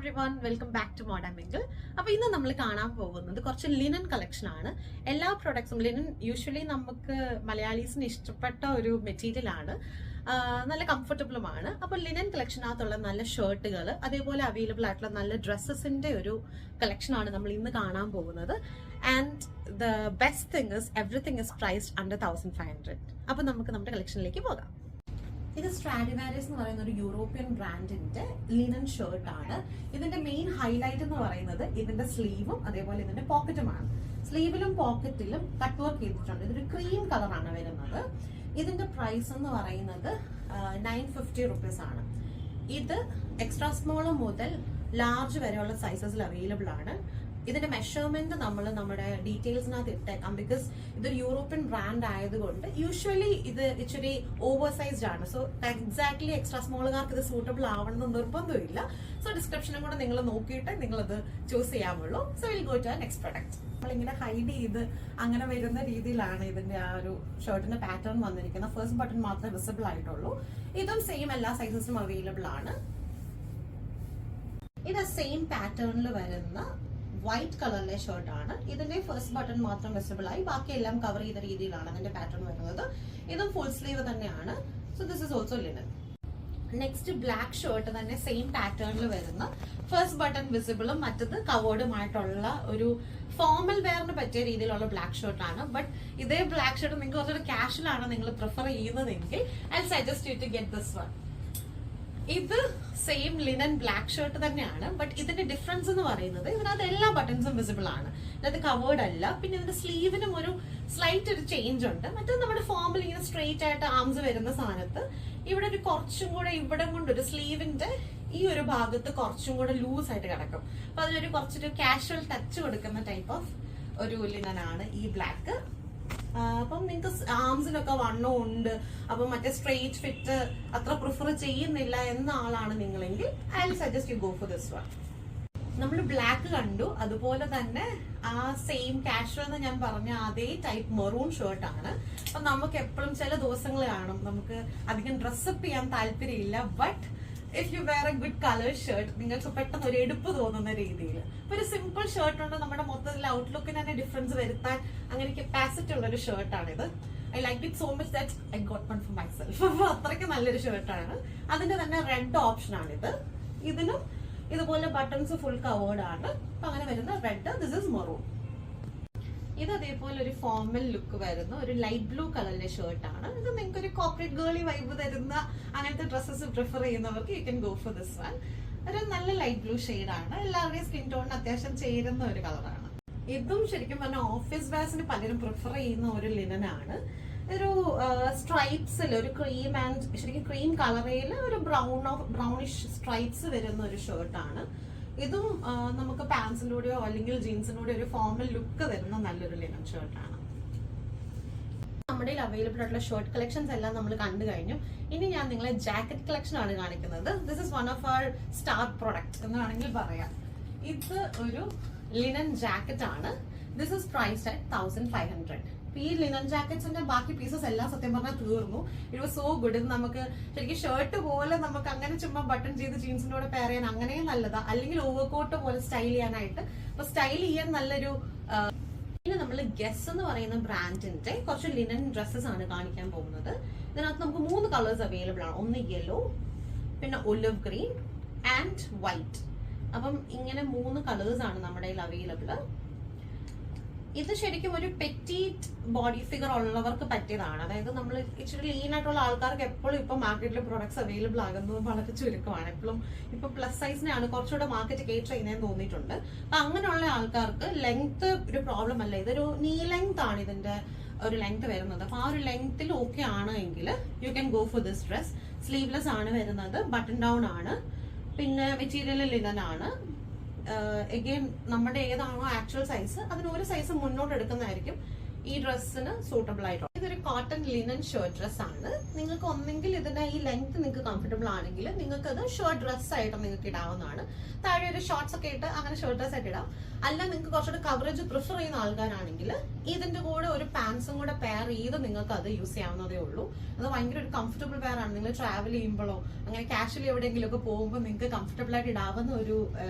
Everyone, welcome back to modern mingle. അപ്പോൾ ഇന്ന് നമ്മൾ കാണാൻ പോകുന്നത് കുറച്ച് ലിനൻ കളക്ഷൻ ആണ്. എല്ലാ പ്രൊഡക്ട്സും ലിനൻ യൂഷ്വലി നമുക്ക് മലയാളീസിന് ഇഷ്ടപ്പെട്ട ഒരു മെറ്റീരിയൽ ആണ്. നല്ല കംഫർട്ടബിളുമാണ്. അപ്പോൾ ലിനൻ കളക്ഷനകത്തുള്ള നല്ല ഷർട്ടുകൾ, അതേപോലെ അവൈലബിൾ ആയിട്ടുള്ള നല്ല ഡ്രസ്സസിന്റെ ഒരു കളക്ഷനാണ് നമ്മൾ ഇന്ന് കാണാൻ പോകുന്നത്. And the best thing is everything is priced under 1500. അപ്പോൾ നമുക്ക് നമ്മുടെ കളക്ഷനിലേക്ക് പോകാം. ഇത് സ്ട്രാഡിവാരിസ് എന്ന് പറയുന്ന ഒരു യൂറോപ്യൻ ബ്രാൻഡിന്റെ ലിനൻ ഷർട്ട് ആണ്. ഇതിന്റെ മെയിൻ ഹൈലൈറ്റ് എന്ന് പറയുന്നത് ഇതിന്റെ സ്ലീവും അതേപോലെ ഇതിന്റെ പോക്കറ്റുമാണ്. സ്ലീവിലും പോക്കറ്റിലും കട്ട് വർക്ക് ചെയ്തിട്ടുണ്ട്. ഇതൊരു ക്രീം കളറാണ് വരുന്നത്. ഇതിന്റെ പ്രൈസ് എന്ന് പറയുന്നത് 950 റുപ്പീസ് ആണ്. ഇത് എക്സ്ട്രാ സ്മോൾ മുതൽ ലാർജ് വരെയുള്ള സൈസസിൽ അവൈലബിൾ ആണ്. ഇതിന്റെ മെഷർമെന്റ് നമ്മൾ നമ്മുടെ ഡീറ്റെയിൽസിനകത്ത് ഇട്ടേക്കാം. ബിക്കോസ് ഇതൊരു യൂറോപ്യൻ ബ്രാൻഡ് ആയതുകൊണ്ട് യൂഷ്വലി ഇത് ഇച്ചിരി ഓവർ സൈസ്ഡ് ആണ്. സോ എക്സാക്ട്ലി എക്സ്ട്രാ സ്മോളുകാർക്ക് ഇത് സൂട്ടബിൾ ആവണമെന്ന് നിർബന്ധമില്ല. സോ ഡിസ്ക്രിപ്ഷനും കൂടെ നിങ്ങൾ നോക്കിയിട്ട് നിങ്ങളത് ചൂസ് ചെയ്യാവുള്ളൂ. So will go to next product. നമ്മളിങ്ങനെ ഹൈഡ് ചെയ്ത് അങ്ങനെ വരുന്ന രീതിയിലാണ് ഇതിന്റെ ആ ഒരു ഷർട്ടിന്റെ പാറ്റേൺ വന്നിരിക്കുന്നത്. ഫസ്റ്റ് ബട്ടൺ മാത്രമേ വിസിബിൾ ആയിട്ടുള്ളൂ. ഇതും സെയിം എല്ലാ സൈസസിലും അവൈലബിൾ ആണ്. ഇത് സെയിം പാറ്റേണിൽ വരുന്ന വൈറ്റ് കളറിലെ ഷർട്ട് ആണ്. ഇതിന്റെ ഫസ്റ്റ് ബട്ടൺ മാത്രം വിസിബിൾ ആയി, ബാക്കിയെല്ലാം കവർ ചെയ്ത രീതിയിലാണ് അതിന്റെ പാറ്റേൺ വരുന്നത്. ഇതും ഫുൾ സ്ലീവ് തന്നെയാണ്. So this is also linen. Next black shirt തന്നെ സെയിം പാറ്റേണിൽ വരുന്ന ഫസ്റ്റ് ബട്ടൺ വിസിബിളും മറ്റത് കവേർഡുമായിട്ടുള്ള ഒരു ഫോർമൽ വെയറിന് പറ്റിയ രീതിയിലുള്ള ബ്ലാക്ക് ഷർട്ട് ആണ്. ബട്ട് ഇതേ ബ്ലാക്ക് ഷർട്ട് നിങ്ങൾക്ക് കുറച്ചൊരു കാഷ്വൽ ആണ് നിങ്ങൾ പ്രിഫർ ചെയ്യുന്നതെങ്കിൽ I suggest you to get this one. ഇത് സെയിം ലിനൻ ബ്ലാക്ക് ഷർട്ട് തന്നെയാണ്. ബട്ട് ഇതിന്റെ ഡിഫറൻസ് എന്ന് പറയുന്നത് ഇതിനകത്ത് എല്ലാ ബട്ടൺസും വിസിബിൾ ആണ്. ഇതിനകത്ത് കവേർഡ് അല്ല. പിന്നെ ഇതിന്റെ സ്ലീവിനും ഒരു സ്ലൈറ്റ് ഒരു ചേഞ്ച് ഉണ്ട്. മറ്റേ നമ്മുടെ ഫോമിൽ ഇങ്ങനെ സ്ട്രെയിറ്റ് ആയിട്ട് ആംസ് വരുന്ന സാധനത്ത് ഇവിടെ ഒരു കുറച്ചും കൂടെ ഇവിടെ കൊണ്ട് ഒരു സ്ലീവിന്റെ ഈ ഒരു ഭാഗത്ത് കുറച്ചും കൂടെ ലൂസ് ആയിട്ട് കിടക്കും. അപ്പൊ അതിലൊരു കുറച്ചൊരു കാഷ്വൽ ടച്ച് കൊടുക്കുന്ന ടൈപ്പ് ഓഫ് ഒരു ലിനനാണ് ഈ ബ്ലാക്ക്. അപ്പം നിങ്ങൾക്ക് ആംസിനൊക്കെ വണ്ണം ഉണ്ട്, അപ്പൊ മറ്റേ സ്ട്രെയിറ്റ് ഫിറ്റ് അത്ര പ്രിഫർ ചെയ്യുന്നില്ല എന്ന ആളാണ് നിങ്ങളെങ്കിൽ I will suggest you go for this one. നമ്മൾ ബ്ലാക്ക് കണ്ടു, അതുപോലെ തന്നെ ആ സെയിം കാഷ്വൽ എന്ന് ഞാൻ പറഞ്ഞ അതേ ടൈപ്പ് മെറൂൺ ഷർട്ട് ആണ്. അപ്പൊ നമുക്ക് എപ്പോഴും ചില ദിവസങ്ങൾ കാണും നമുക്ക് അധികം ഡ്രസ്സപ്പ് ചെയ്യാൻ താല്പര്യമില്ല. But if you wear a good colour shirt നിങ്ങൾക്ക് പെട്ടെന്ന് ഒരു എടുപ്പ് തോന്നുന്ന രീതിയിൽ ഒരു സിമ്പിൾ ഷർട്ട് ഉണ്ട്, നമ്മുടെ മൊത്തത്തിൽ ഔട്ട്ലുക്കിന് തന്നെ ഡിഫറൻസ് വരുത്താൻ അങ്ങനെ കപ്പാസിറ്റി ഉള്ള ഒരു ഷർട്ടാണിത്. I like it so much that I got one for myself. അപ്പൊ അത്രയ്ക്ക് നല്ലൊരു ഷർട്ടാണ്. അതിന്റെ തന്നെ റെഡ് ഓപ്ഷൻ ആണിത്. ഇതിനും ഇതുപോലെ ബട്ടൺസ് ഫുൾ കവേർഡ് ആണ്. അപ്പൊ അങ്ങനെ വരുന്ന റെഡ്. This is maroon. ഇത് അതേപോലെ ഒരു ഫോർമൽ ലുക്ക് വരുന്ന ഒരു ലൈറ്റ് ബ്ലൂ കളറിലെ ഷർട്ടാണ്. ഇത് നിങ്ങൾക്ക് ഒരു കോർപ്പറേറ്റ് ഗേളി വൈബ് തരുന്ന അങ്ങനത്തെ ഡ്രസ്സസ് പ്രിഫർ ചെയ്യുന്നവർക്ക് you can go for this one. ഒരു നല്ല ലൈറ്റ് ബ്ലൂ ഷെയ്ഡാണ്. എല്ലാവരുടെയും സ്കിൻ ടോണിന് അത്യാവശ്യം ചേരുന്ന ഒരു കളറാണ്. ഇതും ശരിക്കും പറഞ്ഞാൽ ഓഫീസ് വെയർസിന് പലരും പ്രിഫർ ചെയ്യുന്ന ഒരു ലിനനാണ്. ഒരു സ്ട്രൈപ്സിൽ ഒരു ക്രീം ആൻഡ് ശരിക്കും ക്രീം കളറിൽ ഒരു ബ്രൗണിഷ് സ്ട്രൈപ്സ് വരുന്ന ഒരു ഷർട്ടാണ്. ഇതും നമുക്ക് പാൻസിലൂടെയോ അല്ലെങ്കിൽ ജീൻസിലൂടെയോ ഒരു ഫോർമൽ ലുക്ക് തരുന്ന നല്ലൊരു ലിനൻ ഷർട്ടാണ്. നമ്മുടെ അവൈലബിൾ ആയിട്ടുള്ള ഷർട്ട് കളക്ഷൻസ് എല്ലാം നമ്മൾ കണ്ടു കഴിഞ്ഞു. ഇനി ഞാൻ നിങ്ങളെ ജാക്കറ്റ് കളക്ഷൻ ആണ് കാണിക്കുന്നത്. This is one of our star product എന്ന് വേണമെങ്കിൽ പറയാം. ഇത് ഒരു ലിനൻ ജാക്കറ്റ് ആണ്. This is priced at 1500. ഈ ലിനൻ ജാക്കറ്റ്സിന്റെ ബാക്കി പീസസ് എല്ലാം സത്യം പറഞ്ഞാൽ തീർന്നു. It was so good. ഇത് നമുക്ക് ശരിക്കും ഷർട്ട് പോലെ നമുക്ക് അങ്ങനെ ചുമ്മാ ബട്ടൺ ചെയ്ത് ജീൻസിന്റെ കൂടെ പെയർ ചെയ്യാൻ അങ്ങനെ നല്ലതാ, അല്ലെങ്കിൽ ഓവർകോട്ട് പോലെ സ്റ്റൈൽ ചെയ്യാനായിട്ട്. അപ്പൊ സ്റ്റൈൽ ചെയ്യാൻ നല്ലൊരു. പിന്നെ നമ്മൾ ഗെസ് എന്ന് പറയുന്ന ബ്രാൻഡിന്റെ കുറച്ച് ലിനൻ ഡ്രസ്സസ് ആണ് കാണിക്കാൻ പോകുന്നത്. ഇതിനകത്ത് നമുക്ക് 3 കളേഴ്സ് അവൈലബിൾ ആണ്. ഒന്ന് യെല്ലോ, പിന്നെ ഒലിവ് ഗ്രീൻ ആൻഡ് വൈറ്റ്. അപ്പം ഇങ്ങനെ 3 കളേഴ്സ് ആണ് നമ്മുടെ കയ്യിൽ അവൈലബിൾ. ഇത് ശരിക്കും ഒരു പെറ്റീറ്റ് ബോഡി ഫിഗർ ഉള്ളവർക്ക് പറ്റിയതാണ്. അതായത് നമ്മൾ ഇച്ചിരി ലീൻ ആയിട്ടുള്ള ആൾക്കാർക്ക് എപ്പോഴും ഇപ്പൊ മാർക്കറ്റിൽ പ്രൊഡക്ട്സ് അവൈലബിൾ ആകുന്നത് വളരെ ചുരുക്കമാണ്. എപ്പോഴും ഇപ്പൊ പ്ലസ് സൈസിനെയാണ് കുറച്ചുകൂടെ മാർക്കറ്റ് കേറ്റർ ചെയ്യുന്നതെന്ന് തോന്നിയിട്ടുണ്ട്. അപ്പൊ അങ്ങനെയുള്ള ആൾക്കാർക്ക് ലെങ്ത് ഒരു പ്രോബ്ലം അല്ല. ഇതൊരു നീ ലെങ്ത് ആണ് ഇതിന്റെ ഒരു ലെങ്ത് വരുന്നത്. അപ്പൊ ആ ഒരു ലെങ്ത്തിൽ ഓക്കെ ആണെങ്കിൽ you can go for this dress. Sleeveless ആണ് വരുന്നത്, ബട്ടൺ ഡൗൺ ആണ്, പിന്നെ മെറ്റീരിയൽ ലിനൻ ആണ്. എഗെയിൻ നമ്മുടെ ഏതാണോ ആക്ച്വൽ സൈസ് അതിന് ഒരു സൈസ് മുന്നോട്ട് എടുക്കുന്നതായിരിക്കും ഈ ഡ്രസ്സിന് സൂട്ടബിൾ ആയിട്ടുള്ളത്. ഇതൊരു കോട്ടൺ ലിനൻ ഷർട്ട് ഡ്രസ് ആണ്. നിങ്ങൾക്ക് ഒന്നെങ്കിൽ ഇതിന്റെ ഈ ലെങ്ത് നിങ്ങൾക്ക് കംഫർട്ടബിൾ ആണെങ്കിൽ നിങ്ങൾക്ക് അത് ഷർട്ട് ഡ്രസ് ആയിട്ട് നിങ്ങൾക്ക് ഇടാവുന്നതാണ്. താഴെ ഒരു ഷോർട്സ് ഒക്കെ ഇട്ട് അങ്ങനെ ഷർട്ട് ഡ്രസ് ആയിട്ട് ഇടാം. അല്ല നിങ്ങൾക്ക് കുറച്ചുകൂടി കവറേജ് പ്രിഫർ ചെയ്യുന്ന ആൾക്കാരാണെങ്കിൽ ഇതിന്റെ കൂടെ ഒരു പാൻസും കൂടെ പെയർ ചെയ്ത് നിങ്ങൾക്ക് അത് യൂസ് ചെയ്യാവുന്നതേ ഉള്ളൂ. അത് ഭയങ്കര ഒരു കംഫർട്ടബിൾ പെയർ ആണ്. നിങ്ങൾ ട്രാവൽ ചെയ്യുമ്പോഴോ അങ്ങനെ കാഷ്വലി എവിടെയെങ്കിലും ഒക്കെ പോകുമ്പോൾ നിങ്ങൾക്ക് കംഫർട്ടബിൾ ആയിട്ട് ഇടാവുന്ന ഒരു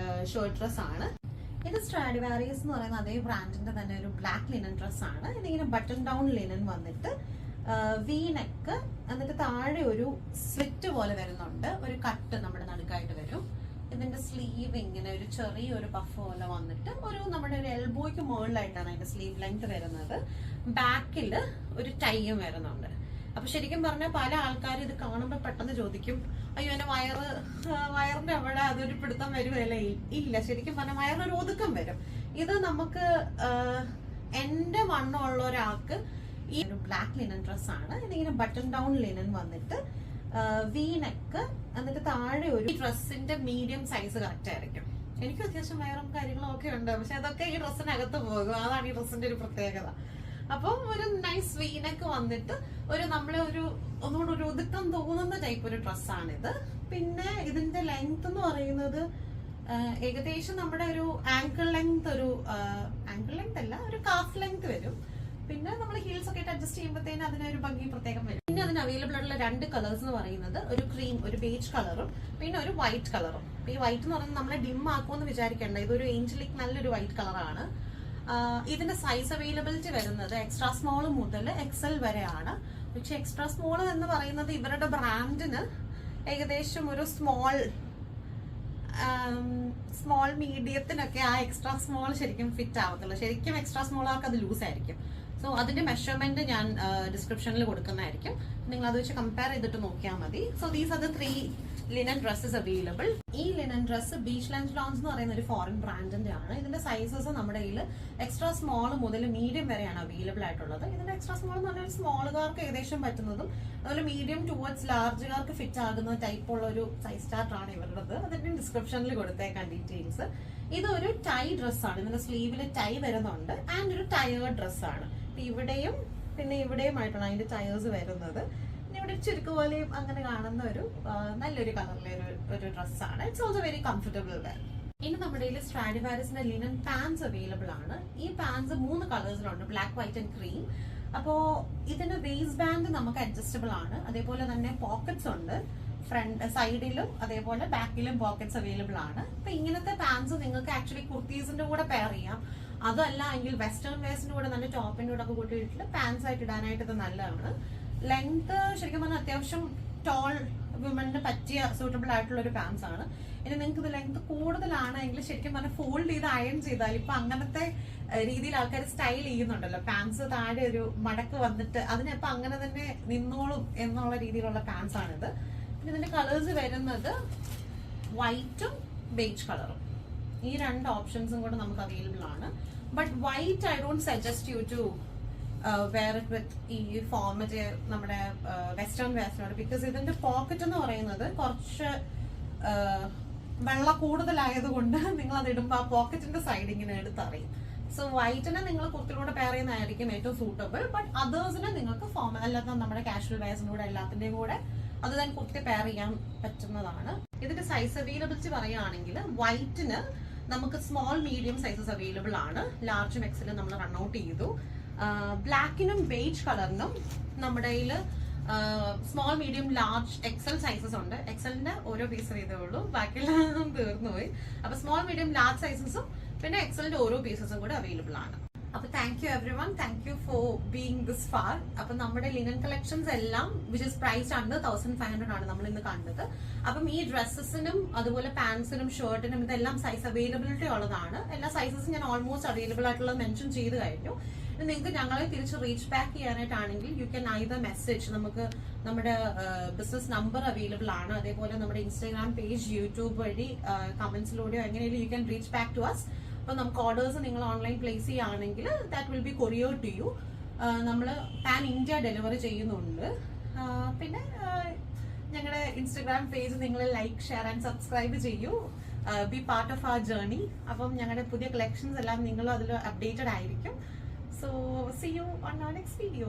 ഷർട്ട് ഡ്രസ് ആണ്. ഇത് സ്ട്രാഡിവാരീസ് എന്ന് പറയുന്ന അതേ ബ്രാൻഡിന്റെ തന്നെ ഒരു ബ്ലാക്ക് ലിനൻ ഡ്രസ് ആണ്. ഇതിങ്ങനെ ബട്ടൺ ഡൗൺ ലിനൻ വന്നിട്ട് വി നെക്ക്, എന്നിട്ട് താഴെ ഒരു സ്ലിറ്റ് പോലെ വരുന്നുണ്ട്. ഒരു കട്ട് നമ്മുടെ നടുക്കായിട്ട് വരും. ഇതിന്റെ സ്ലീവ് ഇങ്ങനെ ഒരു ചെറിയൊരു പഫ് പോലെ വന്നിട്ട് നമ്മുടെ ഒരു എൽബോയ്ക്ക് മുകളിലായിട്ടാണ് അതിന്റെ സ്ലീവ് ലെങ്ത് വരുന്നത്. ബാക്കിൽ ഒരു ടൈയും വരുന്നുണ്ട്. അപ്പൊ ശരിക്കും പറഞ്ഞാൽ പല ആൾക്കാരും ഇത് കാണുമ്പോൾ പെട്ടെന്ന് ചോദിക്കും, അയ്യോ എന്റെ വയറിന്റെ അവിടെ അതൊരു പിടുത്തം വരുമല്ലേ? ഇല്ല, ശരിക്കും പറഞ്ഞാൽ വയറിനൊരു ഒതുക്കം വരും. ഇത് നമുക്ക് എന്റെ വണ്ണമുള്ള ഒരാൾക്ക് ഈ ഒരു ബ്ലാക്ക് ലിനൻ ഡ്രസ് ആണ്. ഇതിങ്ങനെ ബട്ടൺ ഡൗൺ ലിനൻ വന്നിട്ട് വി നെക്ക്, എന്നിട്ട് താഴെ ഒരു ഡ്രസ്സിന്റെ മീഡിയം സൈസ് കറക്റ്റ് ആയിരിക്കും. എനിക്ക് അത്യാവശ്യം വയറും കാര്യങ്ങളും ഒക്കെ ഉണ്ട്, പക്ഷെ അതൊക്കെ ഈ ഡ്രസ്സിനകത്ത് പോകും. അതാണ് ഈ ഡ്രസ്സിന്റെ ഒരു പ്രത്യേകത. അപ്പം ഒരു നൈസ് വീനക്ക് വന്നിട്ട് നമ്മളെ ഒന്നുകൂടെ ഒരു ഒതുക്കം തോന്നുന്ന ടൈപ്പ് ഒരു ഡ്രസ്സാണിത്. പിന്നെ ഇതിന്റെ ലെങ്ത് എന്ന് പറയുന്നത് ഏകദേശം നമ്മുടെ ഒരു ആങ്കിൾ ലെങ്ത് അല്ല, ഒരു കാഫ് ലെങ്ത് വരും. പിന്നെ നമ്മൾ ഹീൽസ് ഒക്കെ അഡ്ജസ്റ്റ് ചെയ്യുമ്പോഴത്തേന് അതിനൊരു ഭംഗി പ്രത്യേകം വരും. പിന്നെ അതിന് അവൈലബിൾ ആയിട്ടുള്ള 2 കളേഴ്സ് എന്ന് പറയുന്നത് ഒരു ക്രീം, ഒരു ബേജ് കളറും പിന്നെ ഒരു വൈറ്റ് കളറും. ഈ വൈറ്റ് എന്ന് പറയുന്നത് നമ്മളെ ഡിം ആക്കുമെന്ന് വിചാരിക്കേണ്ട, ഇതൊരു ഏഞ്ചലിക് നല്ലൊരു വൈറ്റ് കളറാണ്. ഇതിന്റെ സൈസ് അവൈലബിലിറ്റി വരുന്നത് എക്സ്ട്രാ സ്മോൾ മുതൽ എക്സൽ വരെയാണ്. പക്ഷെ എക്സ്ട്രാ സ്മോൾ എന്ന് പറയുന്നത് ഇവരുടെ ബ്രാൻഡിന് ഏകദേശം ഒരു സ്മോൾ മീഡിയത്തിനൊക്കെ ആ എക്സ്ട്രാ സ്മോൾ ശരിക്കും ഫിറ്റ് ആവത്തുള്ളൂ. ശരിക്കും എക്സ്ട്രാ സ്മോൾ ആർക്ക് അത് ലൂസ് ആയിരിക്കും. സോ അതിന്റെ മെഷർമെന്റ് ഞാൻ ഡിസ്ക്രിപ്ഷനിൽ കൊടുക്കുന്നതായിരിക്കും. നിങ്ങൾ അത് വെച്ച് കമ്പയർ ചെയ്തിട്ട് നോക്കിയാൽ മതി. So these are the 3 linen dresses available. ഈ linen dress beach lunch lounge എന്ന് പറയുന്ന ഒരു ഫോറിൻ ബ്രാൻഡിന്റെ ആണ്. ഇതിന്റെ സൈസസ് നമ്മുടെ കയ്യിൽ എക്സ്ട്രാ സ്മോൾ മുതൽ മീഡിയം വരെയാണ് അവൈലബിൾ ആയിട്ടുള്ളത്. ഇതിന്റെ എക്സ്ട്രാ സ്മോൾ എന്ന് പറഞ്ഞാൽ സ്മോളുകാർക്ക് ഏകദേശം പറ്റുന്നതും അതുപോലെ മീഡിയം ടുവേർഡ്സ് ലാർജുകാർക്ക് ഫിറ്റ് ആകുന്ന ടൈപ്പ് ഉള്ള ഒരു സൈസ് ചാർട്ട് ആണ് ഇവരുടേത്. അതിന്റെ ഡിസ്ക്രിപ്ഷനിൽ കൊടുത്തേക്കാൻ ഡീറ്റെയിൽസ്. ഇതൊരു ടൈ ഡ്രസ്സാണ്. ഇതിന്റെ സ്ലീവില് ടൈ വരുന്നുണ്ട് ആൻഡ് ഒരു ടയേർഡ് ഡ്രസ്സാണ്. ഇവിടെയും പിന്നെ ഇവിടെയുമായിട്ടാണ് അതിന്റെ ടയേഴ്സ് വരുന്നത്. പിന്നെ ഇവിടെ ചുരുക്ക് പോലെയും അങ്ങനെ കാണുന്ന ഒരു നല്ലൊരു കളറിലെ ഒരു ഡ്രസ്സാണ്. It's also very comfortable wear. ഇനി നമ്മുടെ കയ്യിൽ സ്ട്രാഡിവാരിസിന്റെ ലിനൻ പാൻസ് അവൈലബിൾ ആണ്. ഈ പാൻസ് 3 കളേഴ്സിലുണ്ട്, ബ്ലാക്ക്, വൈറ്റ് ആൻഡ് ക്രീം. അപ്പോ ഇതിന്റെ വേസ്റ്റ് ബാൻഡ് നമുക്ക് അഡ്ജസ്റ്റബിൾ ആണ്. അതേപോലെ തന്നെ പോക്കറ്റ്സ് ഉണ്ട്, ഫ്രണ്ട് സൈഡിലും അതേപോലെ ബാക്കിലും പോക്കറ്റ്സ് അവൈലബിൾ ആണ്. അപ്പൊ ഇങ്ങനത്തെ പാൻസ് നിങ്ങൾക്ക് ആക്ച്വലി കുർത്തീസിന്റെ കൂടെ പെയർ ചെയ്യാം. അതല്ല എങ്കിൽ വെസ്റ്റേൺ വെയർസിന്റെ കൂടെ നല്ല ടോപ്പിന്റെ കൂടെ ഒക്കെ കൂട്ടിയിട്ട് പാൻസ് ആയിട്ട് ഇടാനായിട്ട് ഇത് നല്ലതാണ്. ലെങ്ത് ശരിക്കും പറഞ്ഞാൽ അത്യാവശ്യം ടോൾ വിമണിന് പറ്റിയ സൂട്ടബിൾ ആയിട്ടുള്ള ഒരു പാൻസ് ആണ്. ഇനി നിങ്ങൾക്ക് ഇത് ലെങ്ത് കൂടുതലാണെങ്കിൽ ശരിക്കും പറഞ്ഞാൽ ഫോൾഡ് ചെയ്ത് അയൺ ചെയ്താൽ ഇപ്പൊ അങ്ങനത്തെ രീതിയിൽ ആൾക്കാർ സ്റ്റൈൽ ചെയ്യുന്നുണ്ടല്ലോ, പാൻസ് താഴെ ഒരു മടക്ക് വന്നിട്ട് അതിനപ്പം അങ്ങനെ തന്നെ നിന്നോളും എന്നുള്ള രീതിയിലുള്ള പാൻസ് ആണിത്. പിന്നെ ഇതിന്റെ കളേഴ്സ് വരുന്നത് വൈറ്റും ബേജ് കളറും. ഈ 2 ഓപ്ഷൻസും കൂടെ നമുക്ക് അവൈലബിൾ ആണ്. But white I don't suggest you to wear it with ഈ ഫോർമറ്റ് നമ്മുടെ വെസ്റ്റേൺ വെയർസിനോട്. ബിക്കോസ് ഇതിന്റെ പോക്കറ്റ് എന്ന് പറയുന്നത് കുറച്ച് വെള്ള കൂടുതലായതുകൊണ്ട് നിങ്ങൾ അത് ഇടുമ്പോൾ ആ പോക്കറ്റിന്റെ സൈഡ് ഇങ്ങനെ എടുത്തറിയും. സോ വൈറ്റിനെ നിങ്ങൾ കുർത്തിലൂടെ പെയർ ചെയ്യുന്നതായിരിക്കും ഏറ്റവും സൂട്ടബിൾ. ബട്ട് അതേഴ്സിനെ നിങ്ങൾക്ക് അല്ലാത്ത നമ്മുടെ കാഷ്വൽ വെയർസിന്റെ കൂടെ എല്ലാത്തിന്റെയും കൂടെ അത് തന്നെ കുർത്തി പെയർ ചെയ്യാൻ പറ്റുന്നതാണ്. ഇതിന്റെ സൈസ് അവൈലബിലിറ്റി പറയുകയാണെങ്കിൽ വൈറ്റിന് നമുക്ക് സ്മോൾ മീഡിയം സൈസസ് അവൈലബിൾ ആണ്. ലാർജും എക്സലും നമ്മൾ റൺ ഔട്ട് ചെയ്തു. ബ്ലാക്കിനും ബേജ് കളറിനും നമ്മുടെ കയ്യിൽ small medium large XL sizes ഉണ്ട്. എക്സലിന്റെ ഓരോ പീസ് ചെയ്തേ ഉള്ളൂ, ബാക്കിയെല്ലാം തീർന്നു പോയി. അപ്പൊ സ്മോൾ മീഡിയം ലാർജ് സൈസസും പിന്നെ എക്സലിന്റെ ഓരോ പീസസും കൂടെ അവൈലബിൾ ആണ്. അപ്പൊ thank you every one, thank you for being this far. അപ്പൊ നമ്മുടെ ലിനൻ കളക്ഷൻസ് എല്ലാം വിച്ച് ഇസ് പ്രൈസ്ഡ് അണ്ടർ 1500 ആണ് നമ്മൾ ഇന്ന് കണ്ടത്. അപ്പം ഈ ഡ്രസ്സസിനും അതുപോലെ പാൻസിനും ഷർട്ടിനും ഇതെല്ലാം സൈസ് അവൈലബിലിറ്റി ഉള്ളതാണ്. എല്ലാ സൈസസും ഞാൻ ഓൾമോസ്റ്റ് അവൈലബിൾ ആയിട്ടുള്ളത് മെൻഷൻ ചെയ്ത് കഴിഞ്ഞു. നിങ്ങൾക്ക് ഞങ്ങളെ തിരിച്ച് റീച്ച് ബാക്ക് ചെയ്യാനായിട്ടാണെങ്കിൽ യു ക്യാൻ ഐദർ മെസ്സേജ്, നമുക്ക് നമ്മുടെ ബിസിനസ് നമ്പർ അവൈലബിൾ ആണ്. അതേപോലെ നമ്മുടെ ഇൻസ്റ്റാഗ്രാം പേജ്, യൂട്യൂബ് വഴി കമന്റ്സിലൂടെയോ എങ്ങനെയാലും you can reach back to us. അപ്പൊ നമുക്ക് ഓർഡേഴ്സ് നിങ്ങൾ ഓൺലൈൻ പ്ലേസ് ചെയ്യുകയാണെങ്കിൽ that will be courier to you. നമ്മൾ പാൻ ഇന്ത്യ ഡെലിവറി ചെയ്യുന്നുണ്ട്. പിന്നെ ഞങ്ങളുടെ ഇൻസ്റ്റഗ്രാം പേജ് നിങ്ങൾ ലൈക്ക്, ഷെയർ ആൻഡ് സബ്സ്ക്രൈബ് ചെയ്യൂ. Be part of our journey. അപ്പം ഞങ്ങളുടെ പുതിയ കളക്ഷൻസ് എല്ലാം നിങ്ങൾ അതിൽ അപ്ഡേറ്റഡ് ആയിരിക്കും. So see you on our next video.